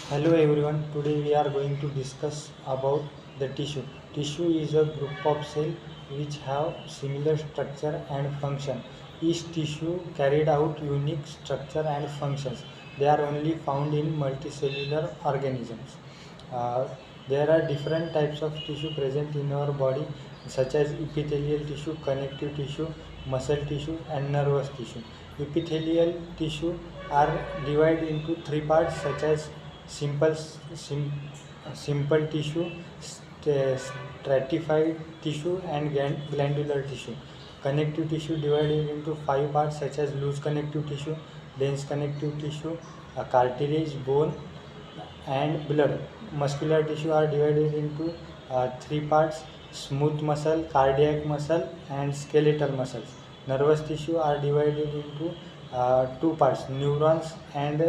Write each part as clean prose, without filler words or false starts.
Hello everyone. Today we are going to discuss about the tissue. Tissue is a group of cells which have similar structure and function. Each tissue carried out unique structure and functions. They are only found in multicellular organisms. Uh, there are different types of tissue present in our body, such as epithelial tissue, connective tissue, muscle tissue, and nervous tissue. Epithelial tissue are divided into three parts, such as simple sim, simple tissue, stratified tissue, and glandular tissue. Connective tissue divided into five parts, such as loose connective tissue, dense connective tissue, cartilage, bone, and blood. Muscular tissue are divided into three parts: smooth muscle, cardiac muscle, and skeletal muscles. Nervous tissue are divided into two parts: neurons and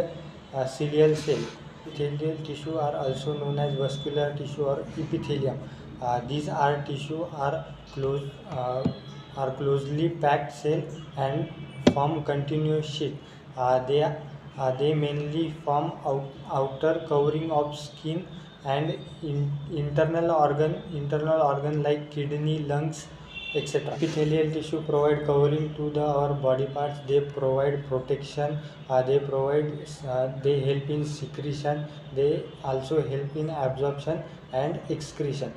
ciliary cell. Epithelial tissue are also known as vascular tissue or epithelium. These are tissue are closely packed cell and form continuous sheath. They mainly form outer covering of skin and internal organ like kidney, lungs, etc. Epithelial tissue provide covering to our body parts. They provide protection. They help in secretion. They also help in absorption and excretion.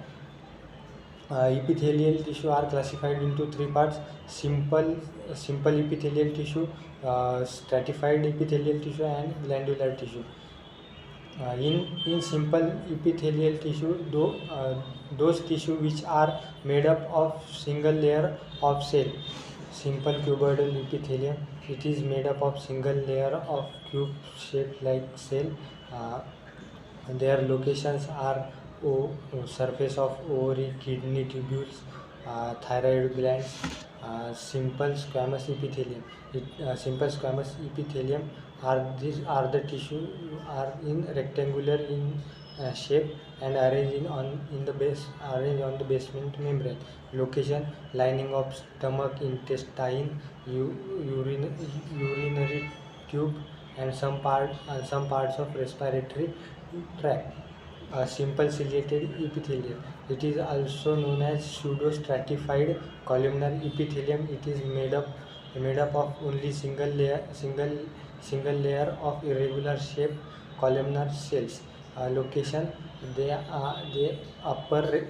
Epithelial tissue are classified into three parts: simple epithelial tissue, stratified epithelial tissue, and glandular tissue. In simple epithelial tissue, those tissue which are made up of single layer of cell. Simple cuboidal epithelium, it is made up of single layer of cube shaped like cell. uh, their locations are surface of ovary, kidney tubules, thyroid glands. Simple squamous epithelium. Simple squamous epithelium are the tissue are in rectangular in shape and arranged on the basement membrane. Location: lining of stomach, intestine, urinary tube, and some parts of respiratory tract. A simple ciliated epithelium. It is also known as pseudostratified columnar epithelium. It is made up of only single layer of irregular shaped columnar cells. Location: they upper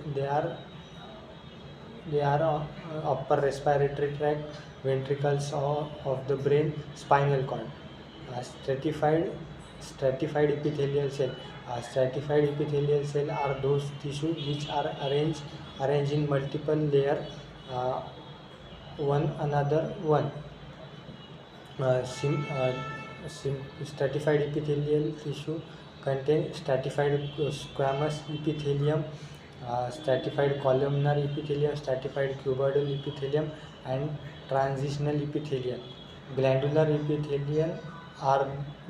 they are upper respiratory tract, ventricles of the brain, spinal cord. Stratified epithelial cell. Stratified epithelial cell are those tissue which are arranged in multiple layer, uh, one another one. Stratified epithelial tissue contain stratified squamous epithelium, stratified columnar epithelium, stratified cuboidal epithelium, and transitional epithelium. Glandular epithelium are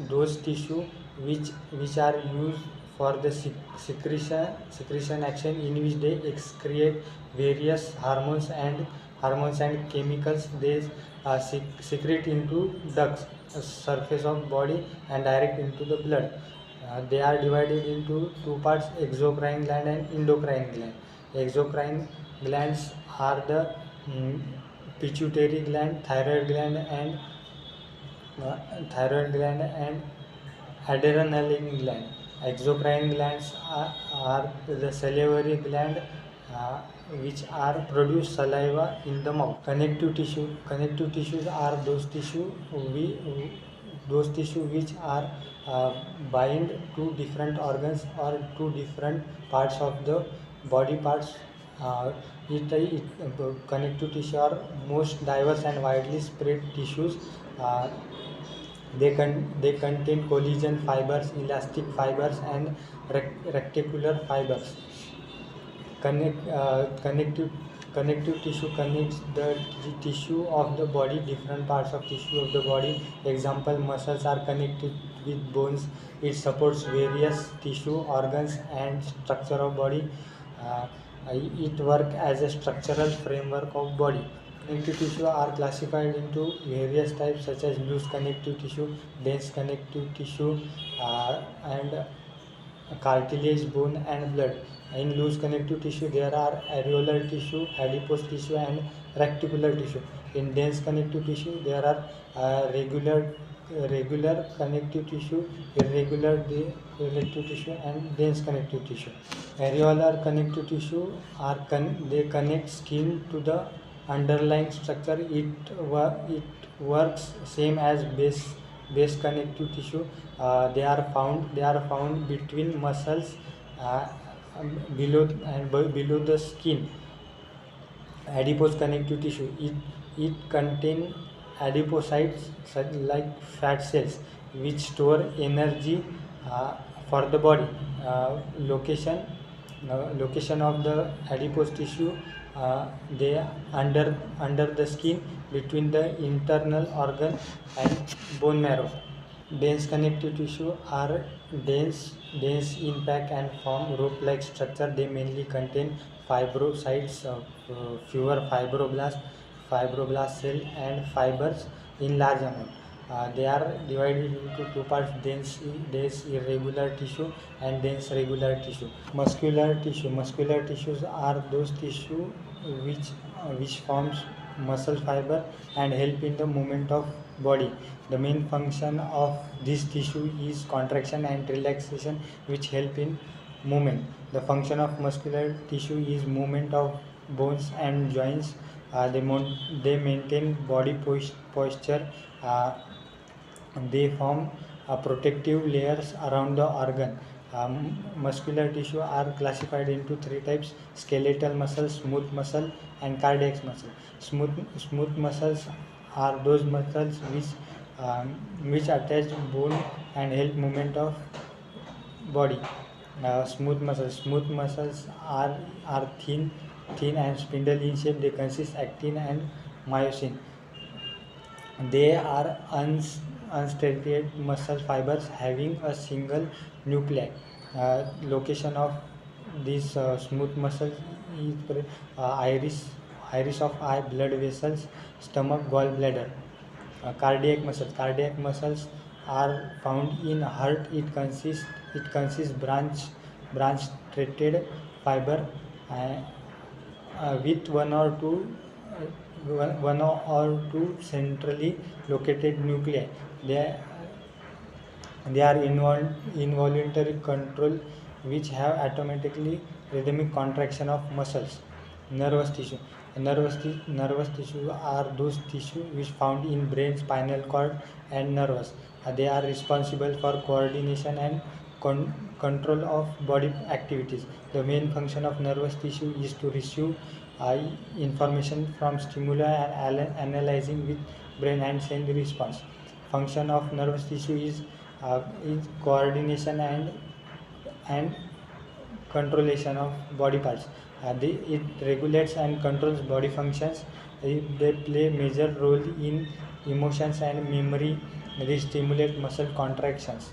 those tissue which are used for the secretion action, in which they excrete various hormones and chemicals. They secrete into ducts, surface of body, and direct into the blood. They are divided into two parts: exocrine gland and endocrine gland. Exocrine glands are the pituitary gland, uh, thyroid gland, and adrenal gland. Exocrine glands are the salivary gland, uh, which are produce saliva in the mouth. Connective tissue. Connective tissues are those tissue which are uh, bind to different organs or to different parts of the body parts. Connective tissue are most diverse and widely spread tissues. Uh, they contain collagen fibers, elastic fibers, and reticular fibers. Connective tissue connects the tissue of the body, different parts of tissue of the body. Example: muscles are connected with bones. It supports various tissue, organs, and structure of body. Uh, it work as a structural framework of body. Connective tissue are classified into various types, such as loose connective tissue, dense connective tissue, and cartilage, bone, and blood. In loose connective tissue, there are areolar tissue, adipose tissue, and reticular tissue. In dense connective tissue, there are regular connective tissue, irregular connective tissue, and dense connective tissue. Areolar connective tissue they connect skin to the underlying structure. It works same as base connective tissue. They are found between muscles, below the skin. Adipose connective tissue, it contains adipocytes like fat cells which store energy for the body. Location of the adipose tissue, they under the skin between the internal organ and bone marrow. Dense connective tissue are dense in pack and form rope-like structure. They mainly contain fibrocytes, fewer fibroblast cell, and fibers in large amount. They are divided into two parts: dense irregular tissue and dense regular tissue. Muscular tissues are those tissue which forms muscle fiber and help in the movement of body. The main function of this tissue is contraction and relaxation, which help in movement. The function of muscular tissue is movement of bones and joints. They maintain body posture. They form protective layers around the organ. Muscular tissue are classified into three types: skeletal muscle, smooth muscle, and cardiac muscle. Smooth muscles are those muscles which attach bone and help movement of body. Smooth muscles are thin and spindle in shape. They consist actin and myosin. They are unstriated muscle fibers having a single nuclei. Location of these smooth muscles is iris of eye, blood vessels, stomach, gallbladder. Cardiac muscles are found in heart. It consists branch threaded fiber with one or two centrally located nuclei. They are involuntary control which have automatically rhythmic contraction of muscles. Nervous tissue. Nervous tissue are those tissue which found in brain, spinal cord, and nerves. They are responsible for coordination and control of body activities. The main function of nervous tissue is to receive information from stimuli and analyzing with brain and send the response. Function of nervous tissue is coordination and controlation of body parts. It regulates and controls body functions. They play major role in emotions and memory. They stimulate muscle contractions.